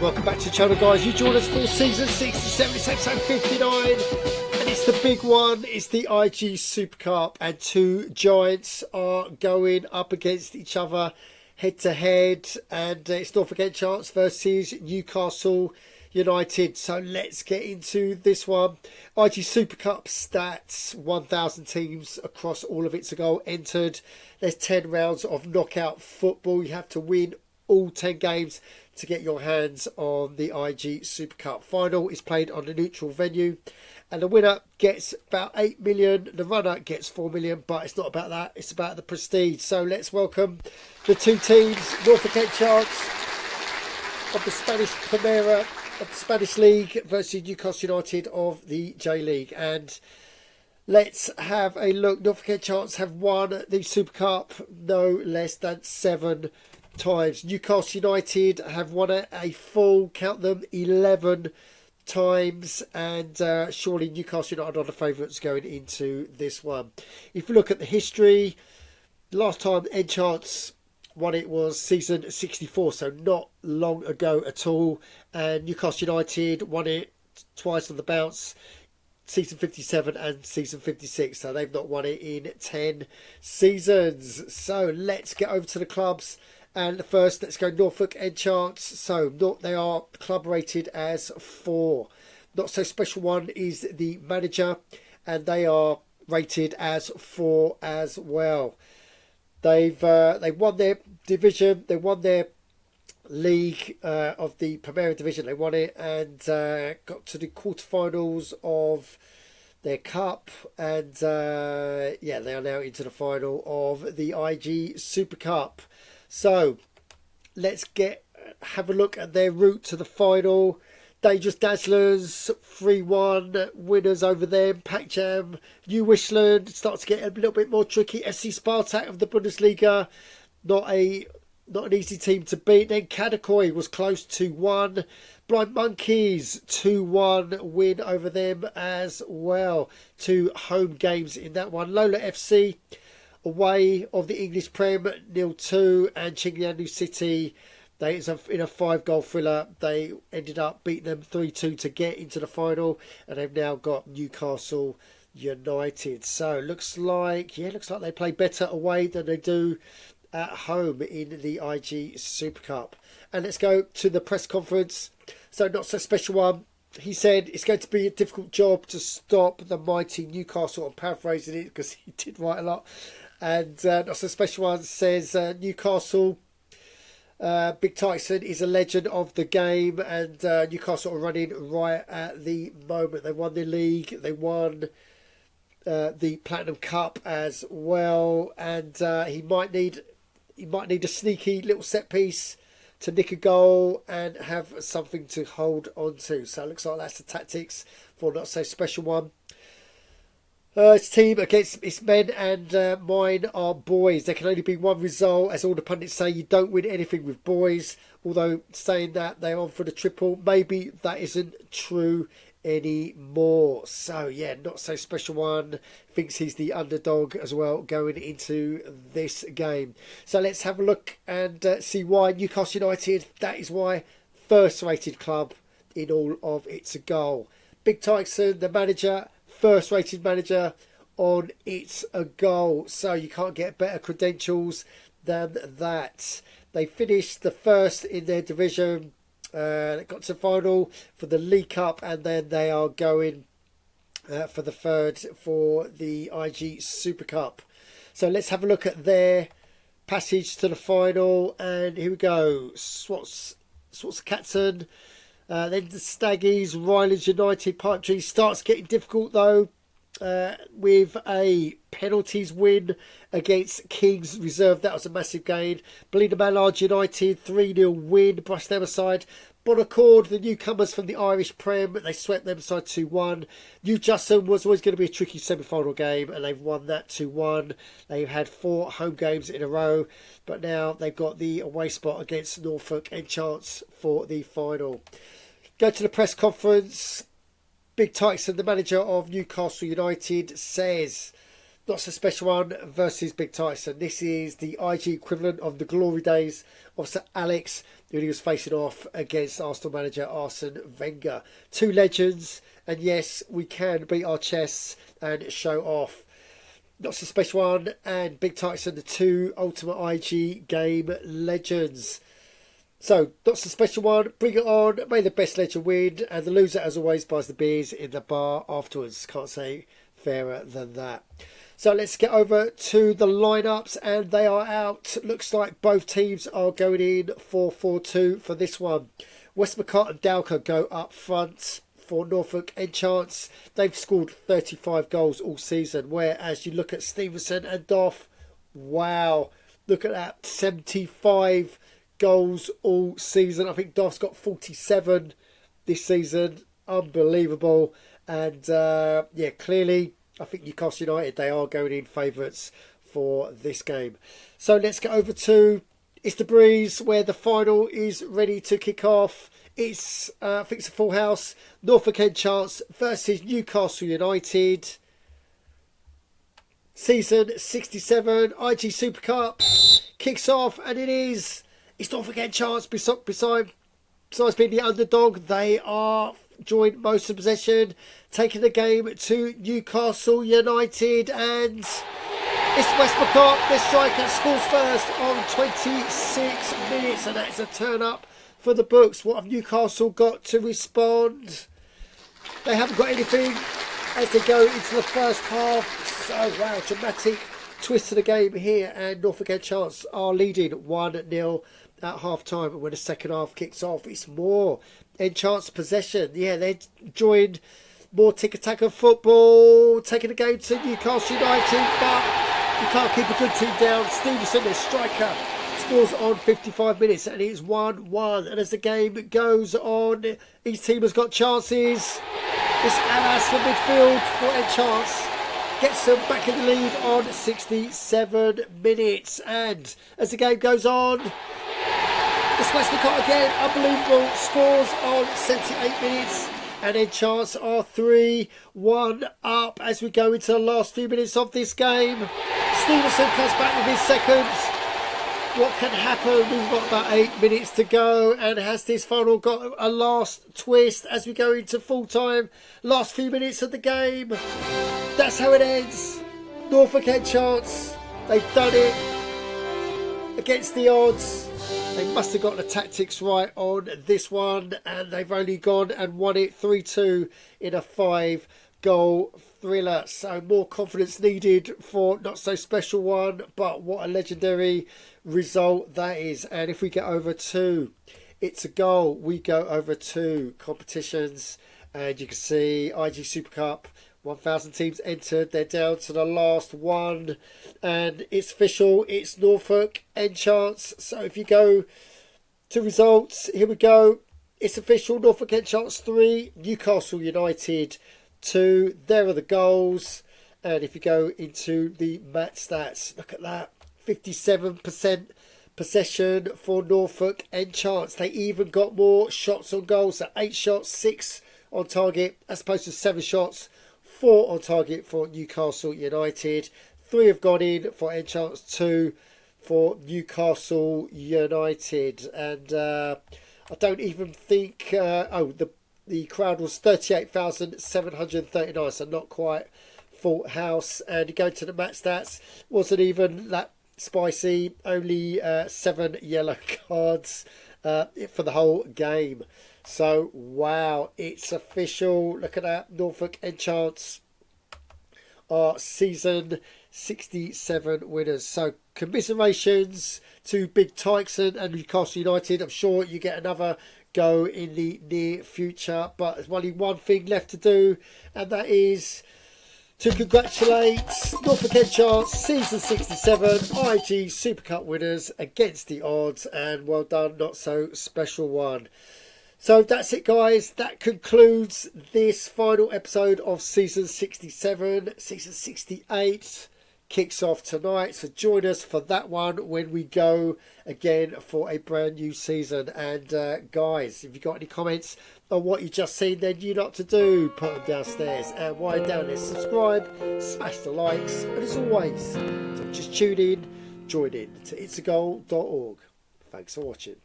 welcome back to the channel, guys. You joined us for season 67, it's episode 59, and it's the big one. It's the IG Super Cup, and two giants are going up against each other head to head, and it's Norfolk Enchants versus Newcastle United. So let's get into this one. IG Super Cup stats: 1,000 teams across all of ITSAGOAL entered. There's 10 rounds of knockout football. You have to win all 10 games to get your hands on the IG Super Cup. Final is played on a neutral venue, and the winner gets about 8 million. The runner gets 4 million, but it's not about that. It's about the prestige. So let's welcome the two teams: Norfolk Enchants of the Spanish Primera of the Spanish League versus Newcastle United of the J League. And let's have a look. Norfolk Enchants have won the Super Cup no less than 7 times. Newcastle United have won it a full, count them, 11 times, and surely Newcastle United are the favourites going into this one. If you look at the history, the last time Enchants won it was season 64, so not long ago at all, and Newcastle United won it twice on the bounce, season 57 and season 56, so they've not won it in 10 seasons. So let's get over to the clubs. And first, let's go Norfolk Enchants. So they are club rated as 4. Not so special one is the manager, and they are rated as 4 as well. They won their division. They won their league of the Primera division. They won it and got to the quarterfinals of their cup, and yeah, they are now into the final of the IG Super Cup. So let's have a look at their route to the final. Dangerous Dazzlers 3-1 winners over them. Pac Jam, New Wishland starts to get a little bit more tricky. FC Spartak of the Bundesliga, not an easy team to beat. Then Kadakoi was close, 2-1. Blind Monkeys 2-1 win over them as well. 2 home games in that one. Lola FC away of the English Prem 0-2, and Chinglianu City, in a 5-goal thriller, they ended up beating them 3-2 to get into the final, and they've now got Newcastle United. So looks like they play better away than they do at home in the IG Super Cup. And let's go to the press conference. So not so special one. He said it's going to be a difficult job to stop the mighty Newcastle. I'm paraphrasing it because he did write a lot. And not so special one says Newcastle, Big Tyson is a legend of the game, and Newcastle are running right at the moment. They won the league, they won the Platinum Cup as well, and he might need a sneaky little set piece to nick a goal and have something to hold on to. So it looks like that's the tactics for not so special one. Its team against its men, and mine are boys. There can only be one result, as all the pundits say. You don't win anything with boys. Although saying that they're on for the triple, maybe that isn't true anymore. So yeah, not so special one thinks he's the underdog as well going into this game. So let's have a look and see why Newcastle United. That is why first rated club in all of ITSAGOAL. Big Tyson, the manager, first rated manager on ITSAGOAL. So you can't get better credentials than that. They finished the first in their division. They got to the final for the League Cup, and then they are going for the third for the IG Super Cup. So let's have a look at their passage to the final, and here we go. Swartz-Katzen, then the Staggies, Rylands United. Pipe Tree starts getting difficult though, with a penalties win against Kings Reserve. That was a massive gain. Ballina Mallard United 3-0 win, brushed them aside. Bonaccord, the newcomers from the Irish Prem, they swept them aside 2-1. New Justin was always going to be a tricky semi-final game, and they've won that 2-1. They've had 4 home games in a row, but now they've got the away spot against Norfolk Enchants for the final. Go to the press conference. Big Tyson, the manager of Newcastle United, says, not so special one versus Big Tyson. This is the IG equivalent of the glory days of Sir Alex when he was facing off against Arsenal manager Arsene Wenger. Two legends, and yes, we can beat our chests and show off. Not So Special One and Big Tyson, the two Ultimate IG game legends. So, Not So Special One, bring it on, may the best legend win, and the loser, as always, buys the beers in the bar afterwards. Can't say fairer than that. So let's get over to the lineups, and they are out. Looks like both teams are going in 4-4-2 for this one. Westmacott and Dowker go up front for Norfolk Enchants. They've scored 35 goals all season, whereas you look at Stevenson and Doff, wow, look at that, 75 goals all season. I think Doff's got 47 this season. Unbelievable. And yeah, clearly I think Newcastle United, they are going in favourites for this game. So let's get over to It's the Breeze, where the final is ready to kick off. It's I think it's a full house. Norfolk Enchants versus Newcastle United. Season 67 IG Super Cup kicks off, and it's Norfolk Enchants. Besides being the underdog, they are joined most of possession, taking the game to Newcastle United, and it's Westmacott. The striker scores first on 26 minutes, and that's a turn up for the books. What have Newcastle got to respond? They haven't got anything as they go into the first half. So wow, dramatic twist to the game here, and Norfolk Enchants are leading 1-0 at half time. And when the second half kicks off, it's more Enchants possession. Yeah, they joined more tick-attack of football, taking the game to Newcastle United, but you can't keep a good team down. Stevenson, their striker, scores on 55 minutes, and it's 1-1. And as the game goes on, each team has got chances. It's Alas for midfield for Enchants. Gets them back in the lead on 67 minutes. And as the game goes on, it's Westmacott again. Unbelievable. Scores on 78 minutes. And Enchants are 3-1 up as we go into the last few minutes of this game. Stevenson comes back with his second. What can happen? We've got about 8 minutes to go, and has this final got a last twist as we go into full time? Last few minutes of the game. That's how it ends. Norfolk Enchants, they've done it against the odds. They must have got the tactics right on this one, and they've only gone and won it 3-2 in a 5-goal thriller. So more confidence needed for Not So Special One, but what a legendary result that is. And if we get over to It's a Goal, we go over to competitions, and you can see IG Super Cup, 1,000 teams entered. They're down to the last one, and it's official. It's Norfolk Enchants. So if you go to results, here we go. It's official. Norfolk Enchants 3, Newcastle United 2. There are the goals. And if you go into the match stats, look at that. 57% possession for Norfolk Enchants. They even got more shots on goal. So 8 shots, 6 on target, as opposed to 7 shots, 4 on target for Newcastle United. 3 have gone in for Enchants, 2 for Newcastle United. And I don't even think... the crowd was 38,739, so not quite full house. And going to the match stats, wasn't even that spicy. Only 7 yellow cards for the whole game. So, wow, it's official. Look at that. Norfolk Enchants are season 67 winners. So, commiserations to Big Tyson and Newcastle United. I'm sure you get another go in the near future. But there's only one thing left to do, and that is to congratulate Norfolk Enchants season 67 IG Super Cup winners against the odds. And well done, Not So Special One. So that's it, guys. That concludes this final episode of season 67. Season 68 kicks off tonight. So join us for that one when we go again for a brand new season. And guys, if you've got any comments on what you just seen, then you know what to do. Put them downstairs. And while you're down there, subscribe, smash the likes. And as always, don't just tune in, join in to itsagoal.org. Thanks for watching.